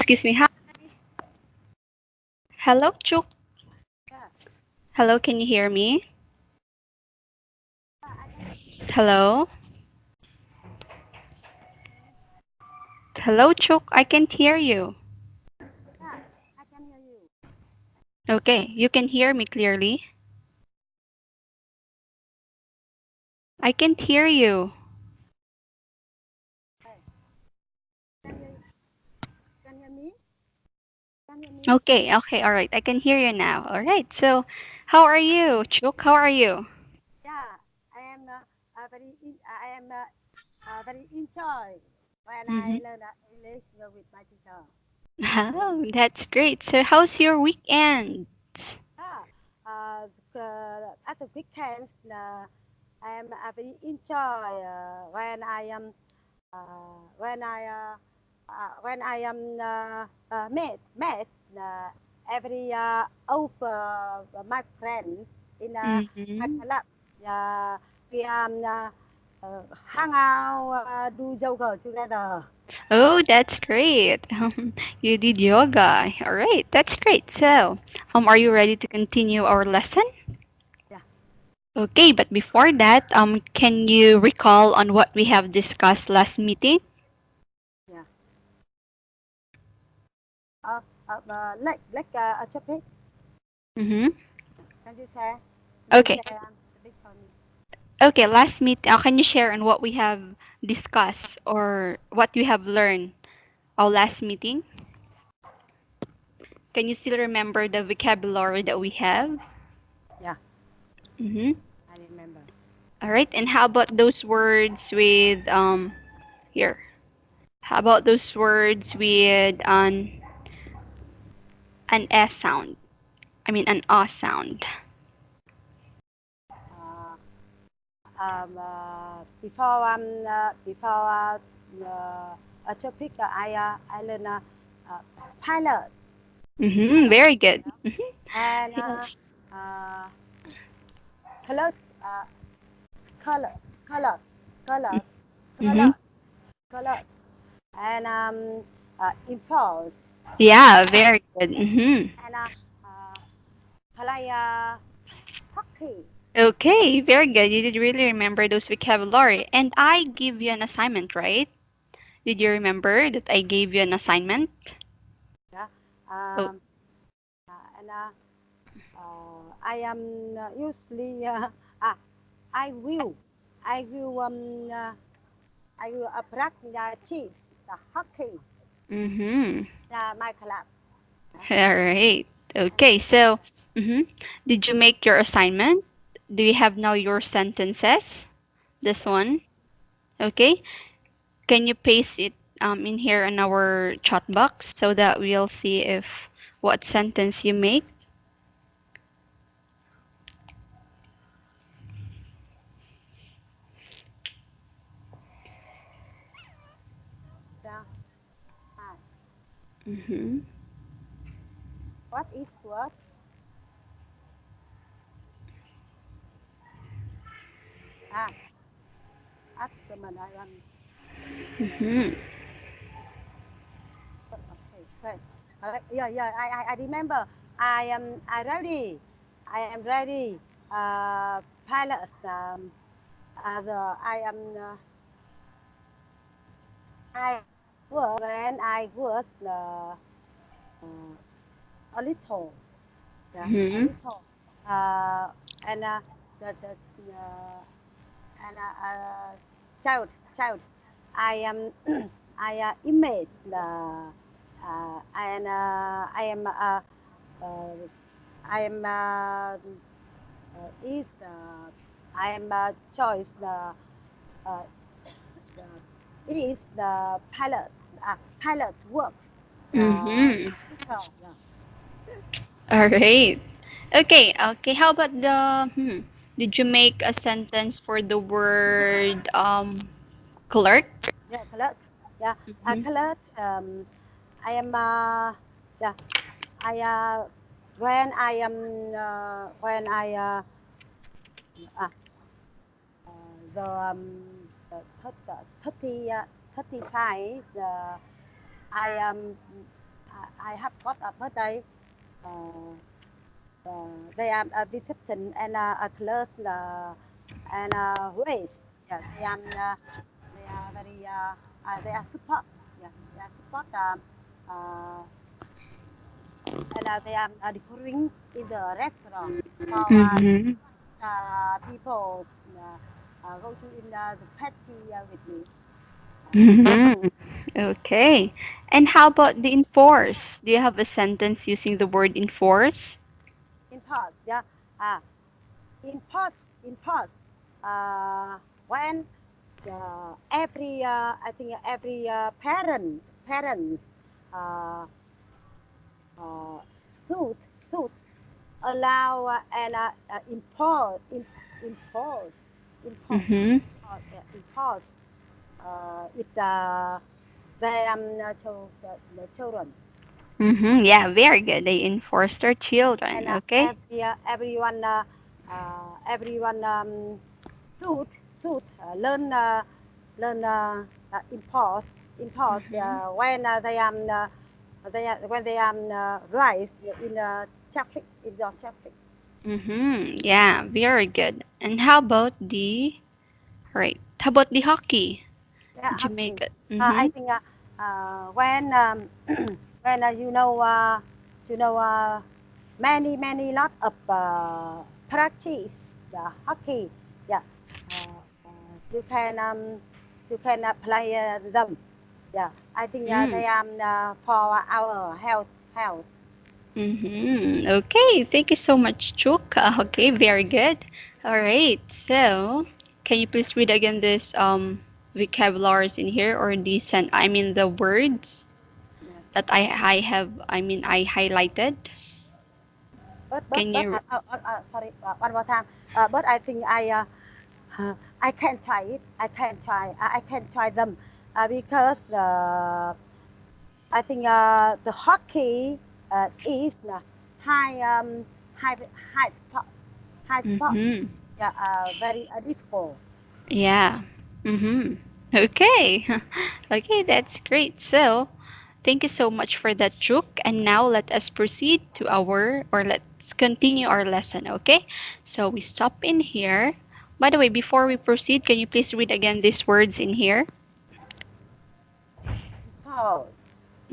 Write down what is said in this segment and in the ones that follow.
Excuse me. Hi. Hello, Chuk. Yeah, Hello, can you hear me? Hello? Hello, Chuk. I can't hear you. yeah, I can hear you. Okay, you can hear me clearly. I can't hear you. Hey, can you can hear me? Can hear me? Okay, okay, all right. I can hear you now. All right. So, how are you, Chuk? How are you? Yeah, I am very enjoy when I Mm-hmm. learn English with my teacher. Oh, that's great. So, how's your weekend? Yeah, at the weekends, I am very enjoy when I am met every over my friends in my Mm-hmm. club. We hang out, do yoga together. Oh, that's great. You did yoga. All right, that's great. So, are you ready to continue our lesson? Yeah, Okay, but before that, can you recall on what we have discussed last meeting? yeah. Like a topic. Mm-hmm. Can you share? Can you Okay. share a bit for me? Okay, last meet. Can you share on what we have discussed or what you have learned our last meeting? Can you still remember the vocabulary that we have? Yeah, Mm-hmm. I remember. All right, and how about those words with here? How about those words with an S sound? I mean an O sound. Uh, before a topic, I learn pilot Mm-hmm. Very good. Mm-hmm. and Yes. uh, colors, color, color, color, Mm-hmm. color, color, and impulse Yeah, very good. Mm-hmm. and play hockey. Okay, very good. You did really remember those vocabulary. And I give you an assignment, right? Did you remember that I gave you an assignment? Yeah. Oh, And I am usually uh, I will I will um uh, I will practice the hockey mm-hmm. my club. Yeah. All right. And Okay, so mm-hmm. Did you make your assignment? Do you have now your sentences? This yeah, one? Okay. Can you paste it in here in our chat box so that we'll see if what sentence you make? yeah. Ah, Mm-hmm. what is what? Ah, ask the man I am. Mm-hmm. Okay, okay. Yeah. I remember. I ready. I am ready. Pilot. I am. I when I was a little, yeah, a Mm-hmm. little, uh, and the and child. I am image the and uh, I am is I am choice uh, the is the pilot works Mm-hmm. teacher, yeah. All right. Okay, okay. How about did you make a sentence for the word clerk? Yeah, clerk. Yeah, Mm-hmm. clerk. I am. Yeah, I. When I. Uh, the the 30, 35. I am. I have got a birthday. Uh, they are a reception and a close and race. Yeah, they are very they are support. Yeah, they are support. Uh, and they are decorating in the restaurant for Mm-hmm. people go to in the party with me. Mm-hmm. Okay. And how about the enforce? Do you have a sentence using the word enforce? Impulse, yeah. Uh, impulse. When every I think every parents uh, uh, suit suit allow and impose impose Mm-hmm. impose it them to the children. Mm-hmm. Yeah, very good. They enforce their children. And Okay. everyone should learn import Mm-hmm. when when they rise in traffic in the traffic. Mm-hmm. Yeah, very good. And how about the right? How about the hockey? Yeah, hockey. Jamaica. Mm-hmm. I think when when you know many lot of practice the hockey. Yeah, you can play them. Yeah, I think Mm. they are for our health. Mm-hmm. Okay, thank you so much, Chuk. Okay, very good. All right, so can you please read again this vocabularies in here or the I mean the words Yeah. that I highlighted. Can But you? sorry one more time. But I think I can try it. I can try them because I think the hockey is high high high spot high spot. Mm-hmm. Yeah, very difficult. Yeah. Mm-hmm. Okay. Okay, that's great. So, thank you so much for that, Chuk. And now let us proceed to or let's continue our lesson, okay? So, we stop in here. By the way, before we proceed, can you please read again these words in here? Pause.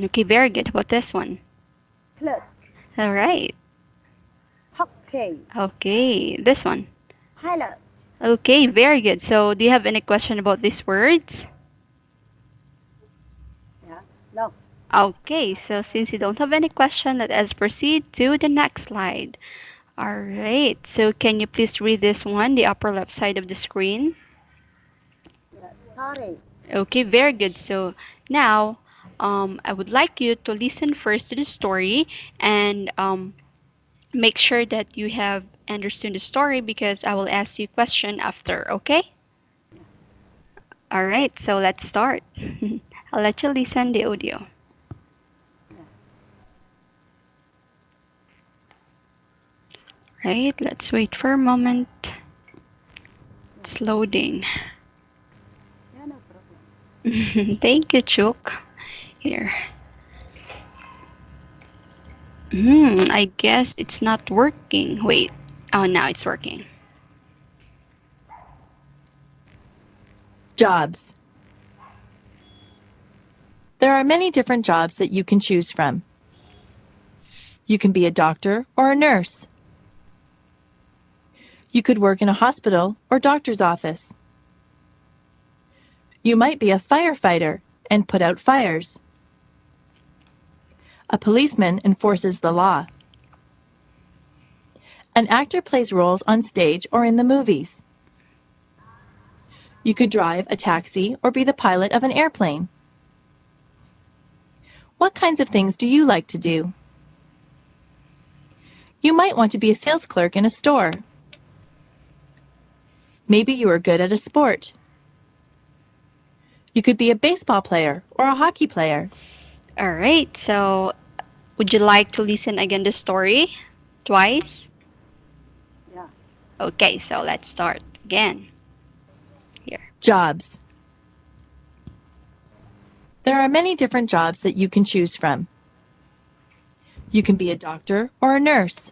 Okay, very good. How about this one? Clerk. All right. Hockey. Okay, this one. Pilot. Okay, very good. So, do you have any question about these words? Yeah. No. Okay, so since you don't have any question, let us proceed to the next slide. All right, so can you please read this one, the upper left side of the screen? Yeah. Story. Okay, very good. So now I would like you to listen first to the story and make sure that you have understood the story because I will ask you a question after, okay? All right, so let's start. I'll let you listen the audio. Yeah. Right, let's wait for a moment. Yeah. It's loading. Yeah. No problem. Thank you, Chuk. Here. I guess it's not working. Wait. Oh, now it's working. Jobs. There are many different jobs that you can choose from. You can be a doctor or a nurse. You could work in a hospital or doctor's office. You might be a firefighter and put out fires. A policeman enforces the law. An actor plays roles on stage or in the movies. You could drive a taxi or be the pilot of an airplane. What kinds of things do you like to do? You might want to be a sales clerk in a store. Maybe you are good at a sport. You could be a baseball player or a hockey player. All right. So, would you like to listen again the story twice? Yeah. Okay, so let's start again. Here. Jobs. There are many different jobs that you can choose from. You can be a doctor or a nurse.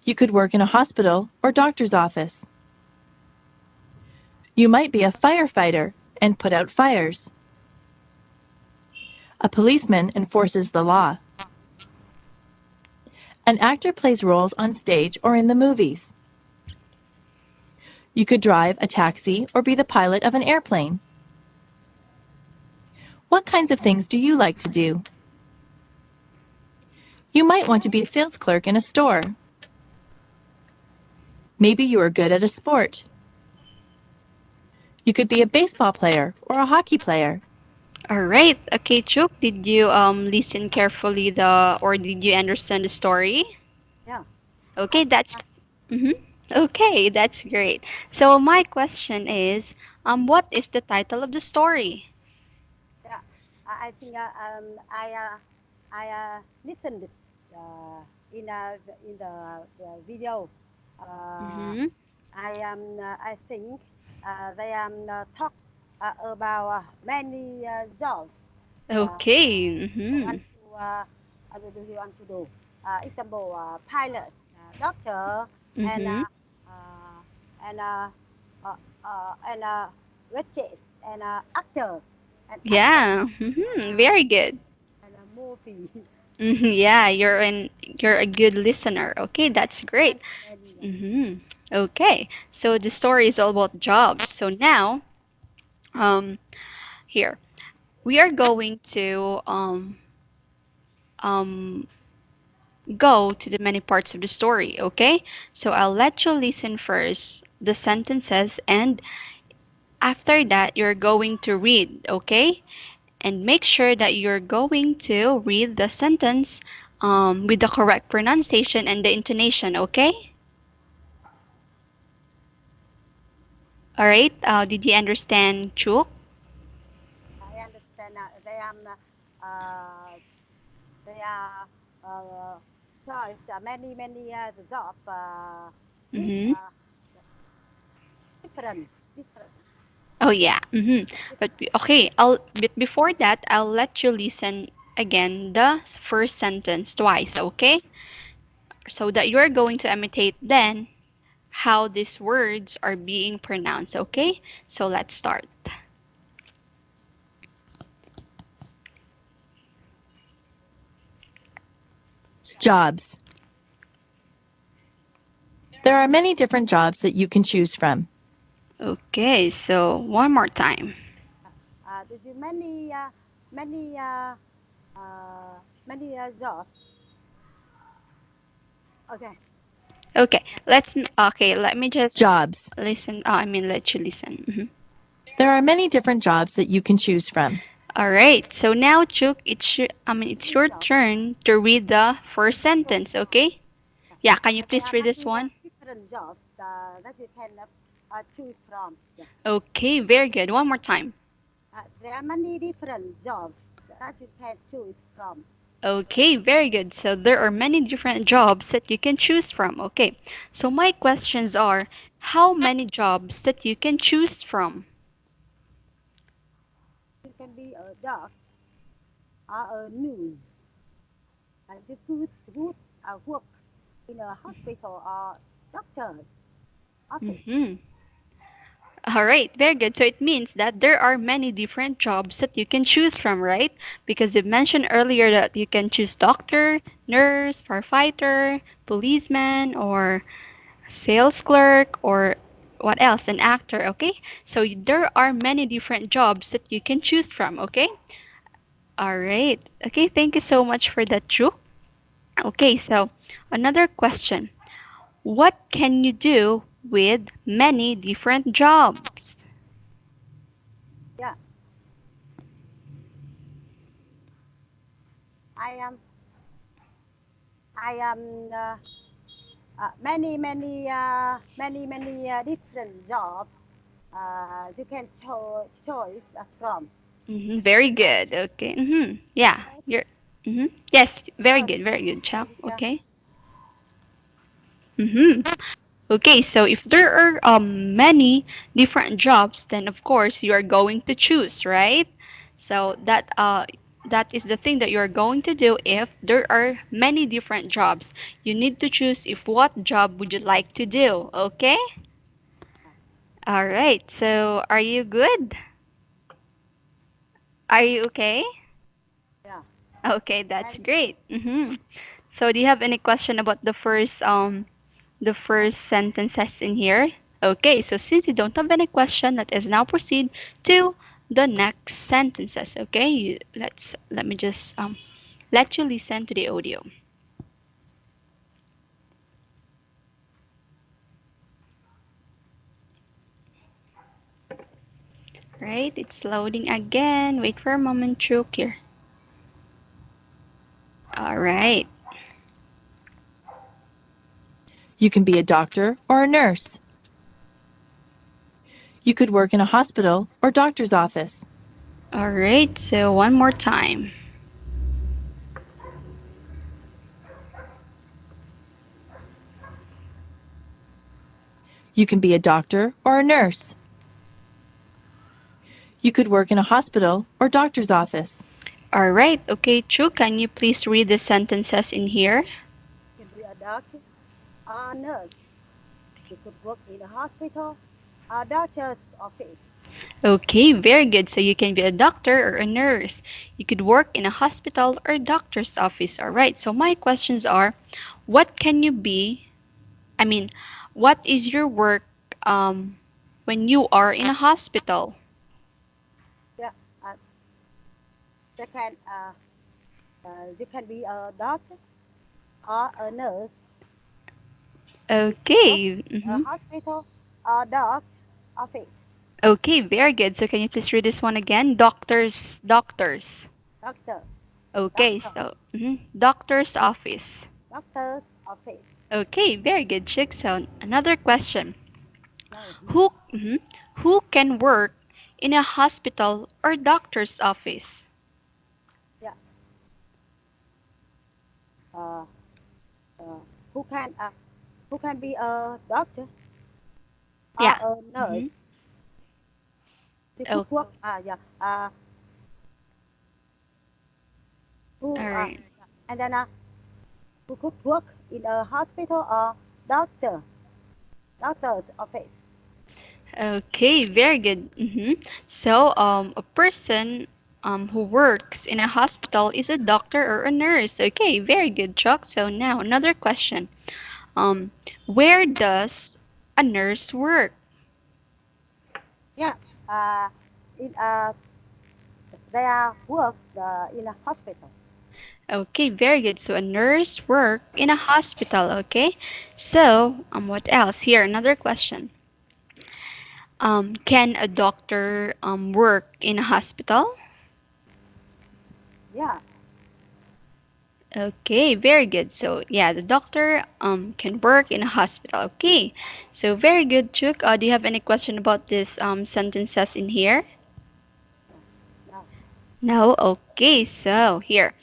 You could work in a hospital or doctor's office. You might be a firefighter and put out fires. A policeman enforces the law. An actor plays roles on stage or in the movies. You could drive a taxi or be the pilot of an airplane. What kinds of things do you like to do? You might want to be a sales clerk in a store. Maybe you are good at a sport. You could be a baseball player or a hockey player. All right. Okay, Chuk, did you listen carefully the or did you understand the story? Yeah. Okay, I that's mhm. Okay, that's great. So my question is, what is the title of the story? yeah. I think I listened uh, in the video. Uh, Mm-hmm. I think they talk about many jobs. Okay. I Mm-hmm. want to do want to do. Example, pilot, doctor, and Mm-hmm. and and witches, and actor, and actor, Yeah. Mm-hmm. uh, Very good. and a movie. Mm-hmm. Yeah, you're a good listener. Okay, that's great. Many, many. Mm-hmm. Okay. So the story is all about jobs. So now, um, here we are going to um go to the many parts of the story, okay? So I'll let you listen first the sentences and after that you're going to read, okay? And make sure that you're going to read the sentence with the correct pronunciation and the intonation, okay? All right. Did you understand, Chuk? I understand uh, they are choice many the job with Mm-hmm. different. Oh yeah. Mm-hmm. But Different. okay, but before that, I'll let you listen again the first sentence twice, okay? So that you're going to imitate then how these words are being pronounced, okay? So let's start. Jobs. There are many different jobs that you can choose from. Okay, so one more time. There's many many jobs. Okay. Okay, let me just Jobs. listen. I mean, let you listen. There are many different jobs that you can choose from. All right, so now, Chuk, it's Many your jobs. turn to read the first sentence, okay? Yeah, can you There please are read this many one? different jobs that you can choose from. Yeah. Okay, very good. One more time. There are many different jobs that you can choose from. Okay, very good. So there are many different jobs that you can choose from. Okay, so my questions are how many jobs that you can choose from? You can be a doctor or a nurse. You could work in a hospital or doctor's office. Mm-hmm. All right, very good. So it means that there are many different jobs that you can choose from, right? Because you mentioned earlier that you can choose doctor, nurse, firefighter, policeman, or sales clerk, or what else? An actor, okay? So there are many different jobs that you can choose from, okay? All right. Okay, thank you so much for that, Drew. Okay, so another question. What can you do with many different jobs? Yeah, I am. I am many different jobs. You can choice from. Very good. Okay. Yeah, First, you're. Yes, first, very good, Chuck. maybe Okay. Okay, so if there are many different jobs, then of course you are going to choose, right? So that that is the thing that you are going to do if there are many different jobs. You need to choose if what job would you like to do, okay? All right. So, are you good? Are you okay? Yeah. Okay, that's Very great. good. So, do you have any question about the Yeah. first sentences in here? Okay, so since you don't have any question, let us now proceed to the next sentences. Okay, let me just let you listen to the audio. Right, it's loading again. Wait for a moment, Chook here. All right. You can be a doctor or a nurse. You could work in a hospital or doctor's office. All right. So one more time. You can be a doctor or a nurse. You could work in a hospital or doctor's office. All right. Okay, Chook, can you please read the sentences in here? You can be a doctor or a nurse. You could work in a hospital or doctor's office. Okay, very good. So you can be a doctor or a nurse. You could work in a hospital or doctor's office. All right. So my questions are, what can you be? I mean, what is your work um, when you are in a hospital? Yeah. Uh, second, you can be a doctor or a nurse. You could work Okay. in a hospital or doctor's office. Okay, very good. So can you please read this one again? Doctors, doctors. Doctors, Okay, doctors, so doctor's office. doctor's office. Okay, very good, Chick. So another question: No, Who who can work in a hospital or doctor's office? yeah. Uh, uh, who can uh, who can be a doctor or Yeah. a nurse? Mm-hmm. They could Oh, work. Yeah. all Who right. and then who could work in a hospital or doctor's office. Okay, very good. So, a person who works in a hospital is a doctor or a nurse. Okay, very good, Chuck. So now another question. Um, where does a nurse work? Yeah. Uh, in they are work in a hospital. Okay, very good. So a nurse work in a hospital. Okay. So what else? Here, another question. Can a doctor work in a hospital? Yeah. Okay, very good. So yeah, the doctor can work in a hospital. Okay. So very good, Chuk. Do you have any question about this sentences in here? No. No? Okay, so here.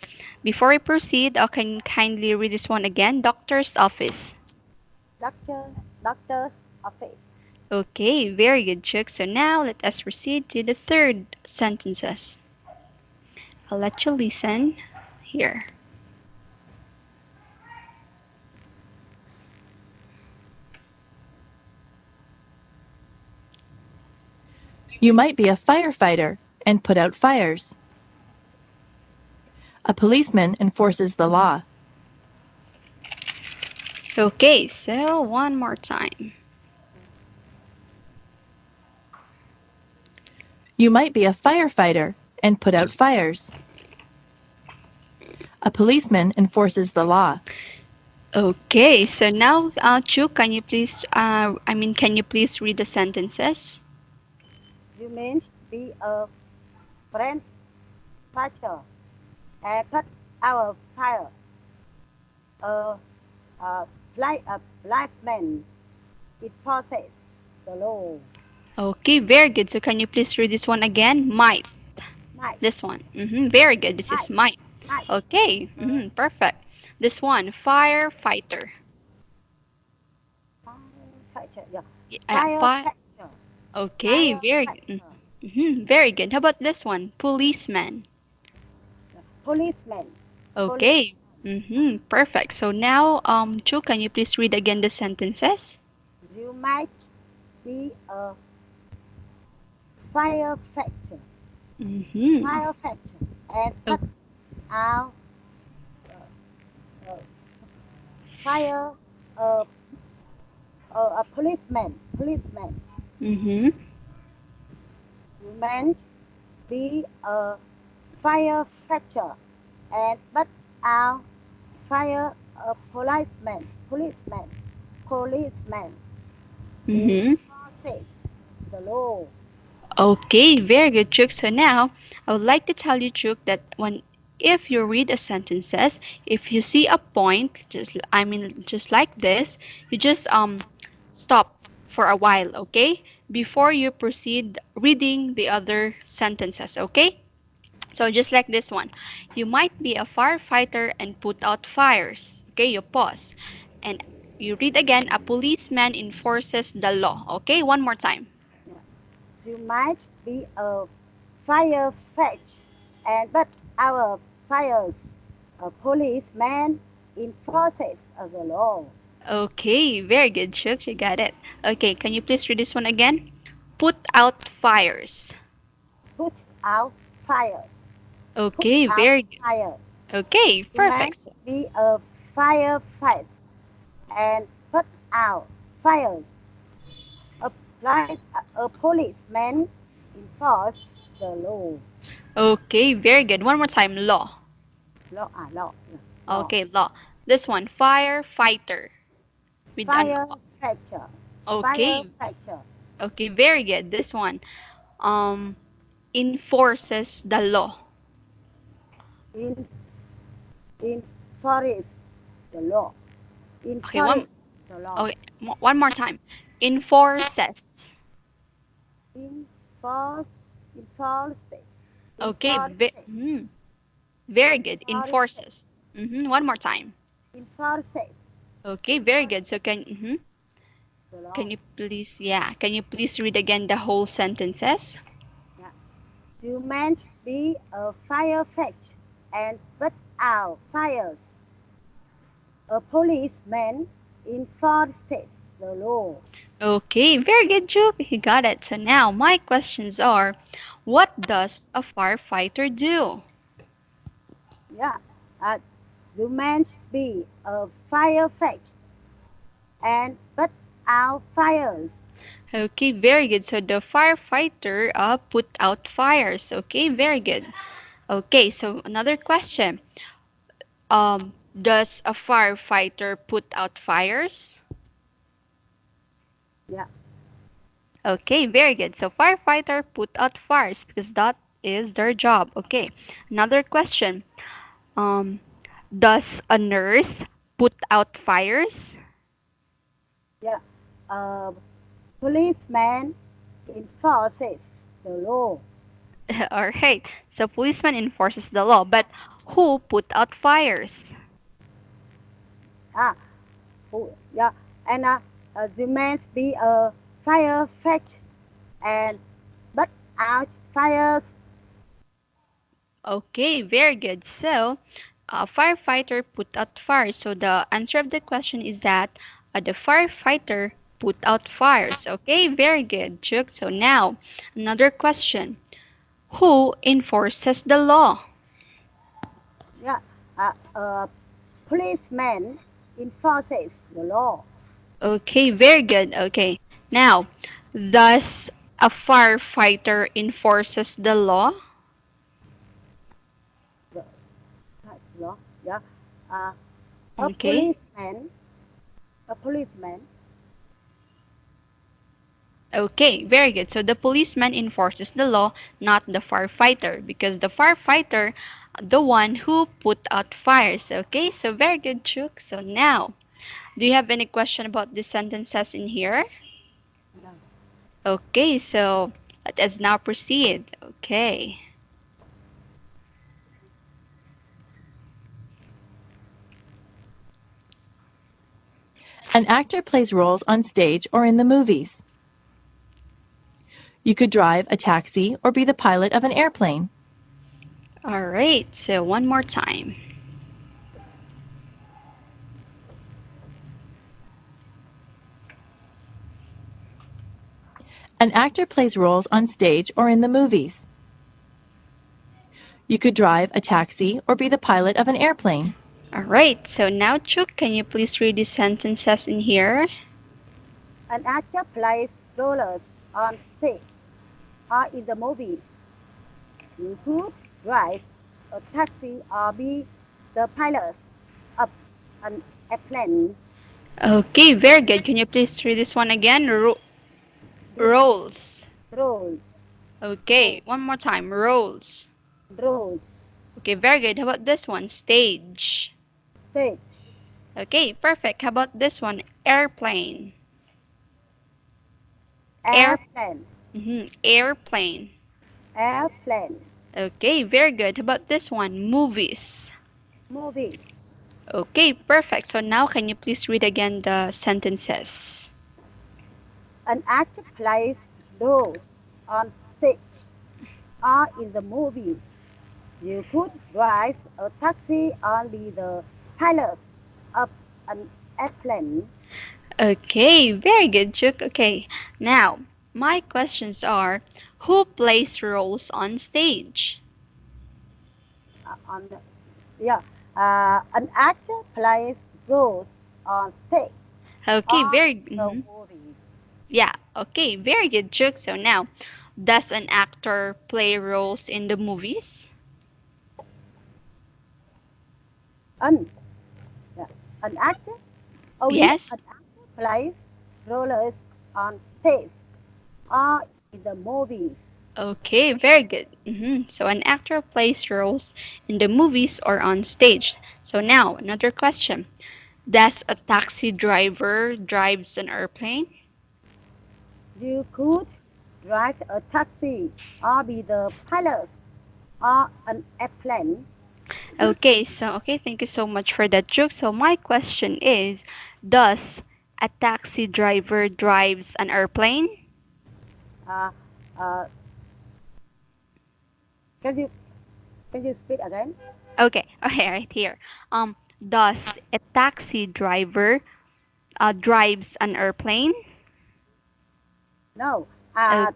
Before we proceed, can you kindly read this one again? Doctor's office. Doctor's office. Okay, very good, Chuk. So now let us proceed to the third sentences. I'll let you listen here. You might be a firefighter and put out fires. A policeman enforces the law. Okay, so one more time. You might be a firefighter and put out fires. A policeman enforces the law. Okay, so now, Chu, can you please, can you please read the sentences? You means be a friend fighter and put our fire. A blind man. It process the law. Okay, very good. So can you please read this one again? Might. Night. This one. Very good. This is Night. might. Night. Okay, Uh, perfect. This one, firefighter. fighter. Yeah. Yeah, Firefighter. okay, Firefighter. very good. How about this one? Policeman. policeman. Police. Okay. Mm-hmm. Perfect. So now, Chu, can you please read again the sentences? You might be a firefighter. Mm-hmm. Firefighter. And O- put out uh, fire uh, a policeman. Policeman. mm-hmm. You might be a firefighter. And put out fire a policeman. Policeman. Policeman. Mm-hmm. Enforces the law. Okay, very good, Chuk. So now, I would like to tell you, Chuk, that if you read a sentences, if you see a point, just like this, you just stop for a while, okay, before you proceed reading the other sentences, okay. So just like this one, you might be a firefighter and put out fires. Okay, you pause, and you read again. A policeman enforces the law. Okay, one more time. Yeah. You might be a firefighter, and but our fires a policeman enforces the law. Okay, very good, Chooks. You got it. Okay, can you please read this one again? Put out fires. Put out fires. Put Okay, out very good. fires. Okay, You might perfect. be a firefighter and put out fires. A policeman enforces the law. Okay, very good. One more time. Law. Law. Yeah, law. Okay, law. This one, firefighter. With an Firefighter. okay, Firefighter. okay, very good. This one, um, enforces the law. In in forest the law. In Okay, one. forest the law. Okay, one more time. Enforces. In force in forest in Okay, forest very in good. forest Enforces. One more time. in forest Okay, in very good. forest So the law. can you please, yeah, can you please read again the whole sentences? Yeah. You meant be a firefighter and put out fires. A policeman enforces the law. Okay, very good, Juke. You got it. So now my questions are, what does a firefighter do? Yeah. Uh, you meant be a firefighter and put out fires. Okay, very good. So the firefighter put out fires. Okay, very good. Okay, so another question. Does a firefighter put out fires? Yeah. Okay, very good. So firefighter put out fires because that is their job. Okay. Another question. Um, does a nurse put out fires? Yeah. A policeman enforces the law. All right. So policeman enforces the law, but who put out fires? Ah, yeah. And the man be a firefighter and put out fires. Okay, very good. So a firefighter put out fires. So the answer of the question is that the firefighter put out fires. Okay, very good, Chuk. So now another question. Who enforces the law? Yeah. A policeman enforces the law. Okay, very good. Okay. Now, does a firefighter enforces the law? The, that's law. Yeah. Uh, a Okay. policeman. A policeman. Okay, very good. So the policeman enforces the law, not the firefighter, because the firefighter, the one who put out fires. Okay, so very good, Chuk. So now, do you have any question about the sentences in here? Yeah. Okay, so let us now proceed. Okay. An actor plays roles on stage or in the movies. You could drive a taxi or be the pilot of an airplane. All right, so one more time. An actor plays roles on stage or in the movies. You could drive a taxi or be the pilot of an airplane. All right, so now, Chuk, can you please read the sentences in here? An actor plays roles on stage or in the movies. You could drive a taxi or be the pilot of an airplane. Okay, very good. Can you please read this one again? Roles. Roles. Okay, one more Roles. time. Roles. Roles. Okay, very good. How about this one? Stage. Stage. Okay, perfect. How about this one? Airplane. Air. Airplane. Airplane. Airplane. Okay, very good. How about this one? Movies. Movies. Okay, perfect. So now can you please read again the sentences? An actor plays roles on stage or in the movies. You could drive a taxi or be the pilot of an airplane. Okay, very good, Chuk. Okay, now my questions are who plays roles on stage? On the, yeah, an actor plays roles on stage Okay, or very in the movies. yeah, okay, very good, Chuk. So now, does an actor play roles in the movies? An, yeah, an actor, oh yeah, Yes. an actor plays roles on stage or in the movies. Okay, very good. So an actor plays roles in the movies or on stage. So now, another question. Does a taxi driver drives an airplane? You could drive a taxi or be the pilot or an airplane. Okay, thank you so much for that joke. So my question is, does a taxi driver drives an airplane? Uh, uh, can you can you speak again? Okay, okay, right here. Does a taxi driver drives an airplane? No. Oh,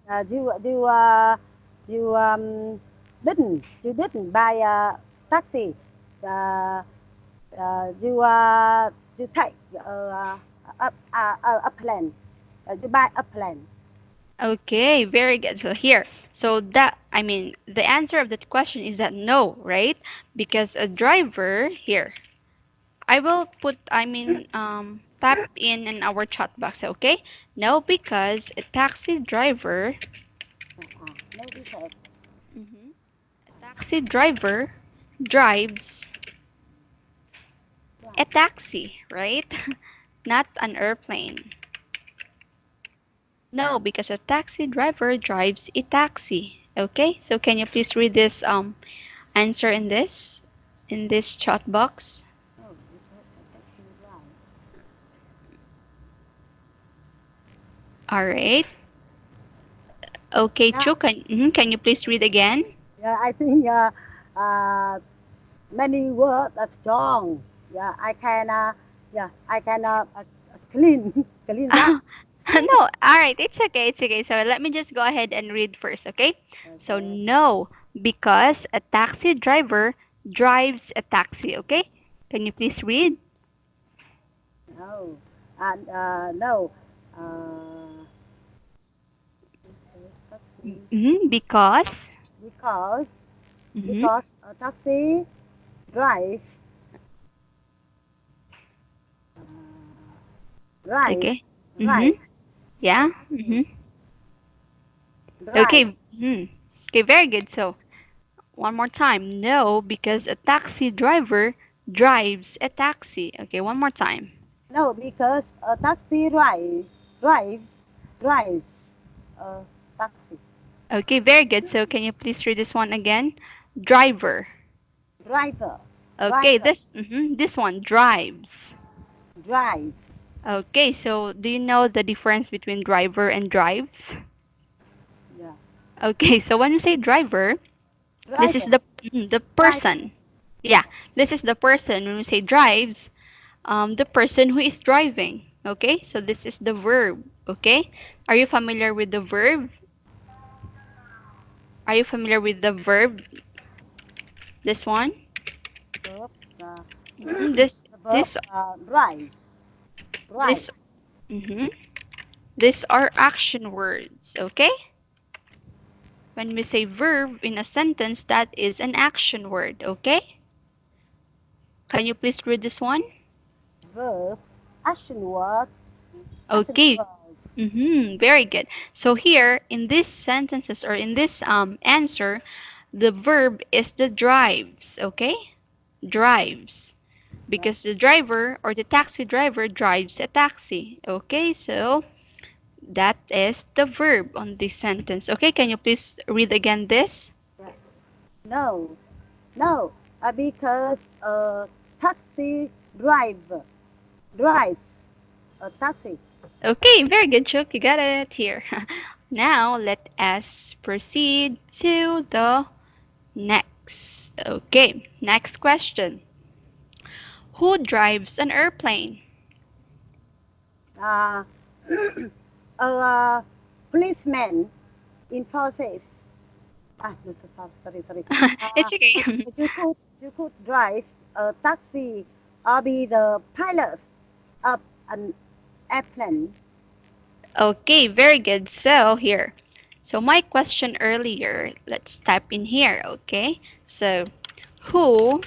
You didn't buy a taxi. Uh, you take a plane. You buy a plane. okay, very good. So here, so that I mean, the answer of that question is that no, right? Because a driver here, I will put, tap in our chat box, okay? No, because a taxi driver, No because mhm, a taxi driver drives a right. taxi, right? Not an airplane. No, because a taxi driver drives a taxi. Okay, so can you please read this answer in this chat box? No, because a taxi right. All right. Okay, Yeah, Chu, can you please read again? yeah. I think uh, many words are strong. Yeah, I can clean clean that. No, all right, it's okay, it's okay. So let me just go ahead and read first, okay? So Okay. no, because a taxi driver drives a taxi, okay? Can you please read? No, and no, uh, taxi Because. because Mm-hmm. a taxi drive uh, drive Okay. Mm-hmm. drive Yeah. taxi Mm-hmm. drive. Okay. Okay, very good. So one more time. No, because a taxi driver drives a taxi. Okay, one more time. No, because a taxi drives a taxi Okay, very good. So can you please read this one again? Driver. driver Okay, driver this one drives. drives. Okay, so do you know the difference between driver and drives? Yeah. Okay, so when you say driver, This is driver, the driver. person. Yeah, this is the person. When we say drives, the person who is driving. Okay, so this is the verb. Okay, are you familiar with the verb? Are you familiar with the verb? This one. Verb, Mhm, This the verb this drive, drive. this mhm. These are action words. Okay. When we say verb in a sentence, that is an action word. Okay. Can you please read this one? Verb, action words, action Okay. words. Very good. So here in these sentences or in this answer, the verb is the drives. Okay, drives Yeah. because the driver or the taxi driver drives a taxi. Okay, so that is the verb on this sentence. Okay, can you please read again this? Yeah. No, no, because taxi drives a taxi. Okay, very good, Chuck. You got it here. Now let us proceed to the next. Okay, next question. Who drives an airplane? Uh, a policeman enforces. No, sorry. Uh, It's okay. you could drive a taxi or be the pilot of an airplane. Okay, very good. So here. So my question earlier, let's type in here, okay? So who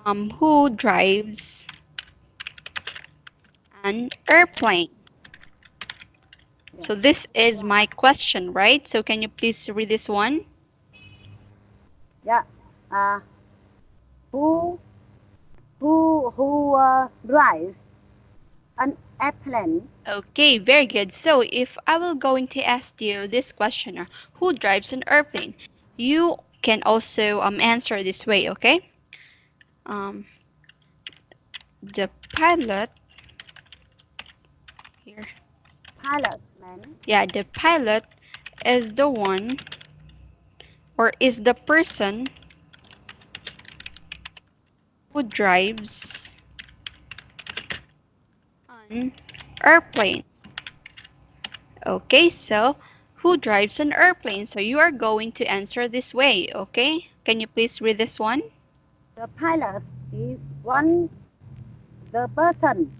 who drives an airplane? Yeah, So this is yeah, my question, right? So can you please read this one? yeah. Uh, who who drives an airplane? Okay, very good. So if I will going to ask you this question, who drives an airplane? You can also answer this way, okay? Um, the pilot here. Pilot man. Yeah, the pilot is the one or is the person who drives an airplane. Okay, so who drives an airplane? So you are going to answer this way, okay? Can you please read this one? The pilot is one the person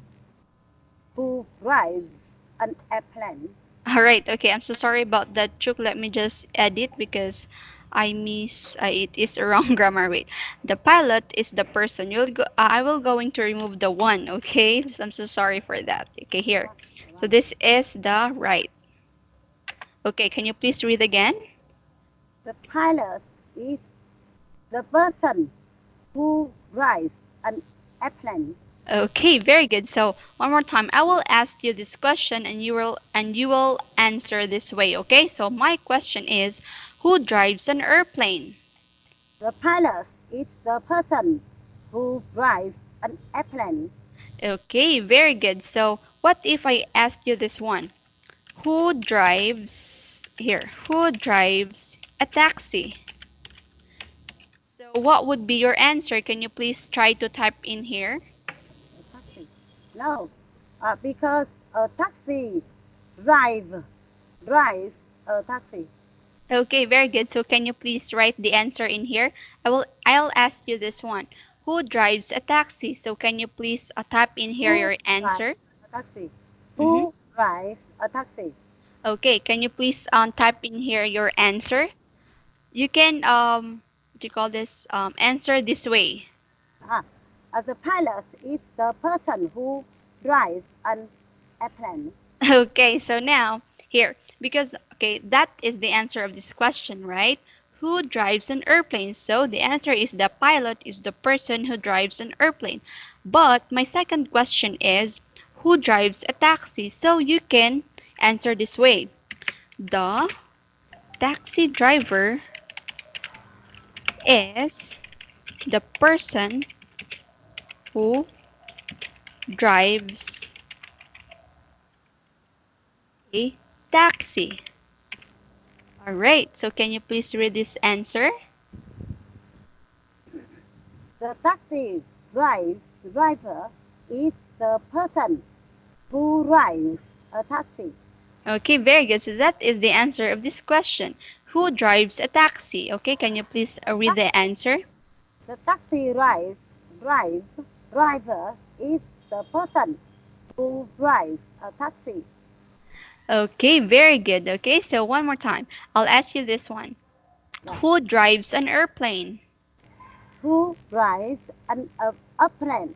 who drives an airplane. All right, okay. I'm so sorry about that, Chuk. Let me just edit because I miss it is a wrong grammar. Wait, the pilot is the person. You'll go. I will going to remove the one. Okay, I'm so sorry for that. Okay, here. So One. this is the right. Okay, can you please read again? The pilot is the person who drives an airplane. Okay, very good. So one more time, I will ask you this question and you will answer this way. Okay. So my question is, who drives an airplane? The pilot is the person who drives an airplane. Okay, very good. So what if I ask you this one? Who drives here? Who drives a taxi? So what would be your answer? Can you please try to type in here? A taxi. No, because a taxi drive drives a taxi. Okay, very good. So can you please write the answer in here? I'll ask you this one. Who drives a taxi? So can you please type in here Who your drives answer? a taxi? Mm-hmm. Who drives a taxi? Okay, can you please type in here your answer? You can what do you call this? Answer this way. Ah, the pilot is the person who drives an airplane. Okay, so now here, because okay, that is the answer of this question, right? Who drives an airplane? So the answer is the pilot is the person who drives an airplane. But my second question is who drives a taxi? So you can answer this way. The taxi driver is the person who drives a taxi. All right. So can you please read this answer? The taxi driver is the person who rides a taxi. Okay, very good. So that is the answer of this question. Who drives a taxi? Okay, can you please The read the taxi, answer? the taxi drive, driver is the person who drives a taxi. Okay, very good. Okay, so one more time. I'll ask you this one. Yeah. Who drives an airplane? Who drives a plane?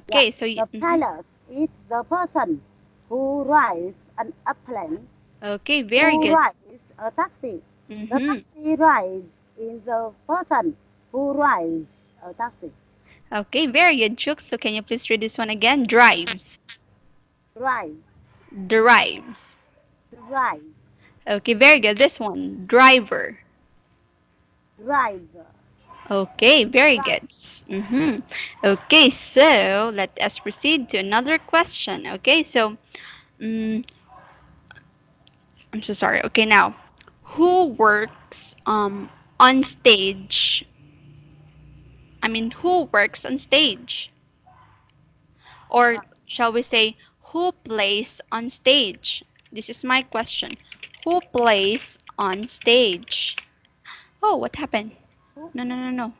Yeah. Okay, so you, The pilot is the person who rides an airplane. okay, very Who good. rides a taxi? The Mm-hmm. taxi rides in the person who rides a taxi. Okay, very good, Chuk. So can you please read this one again? Drives. Drive, Drives. drive, Okay, very good. This one, driver. driver, Okay, very drive. good. Mm-hmm. Okay, so let us proceed to another question. Okay, so mm, I'm so sorry. Okay, now, who works on stage? I mean, who works on stage? Or Uh, shall we say, who plays on stage? This is my question. Who plays on stage? Oh, what happened? who No, no, no, no.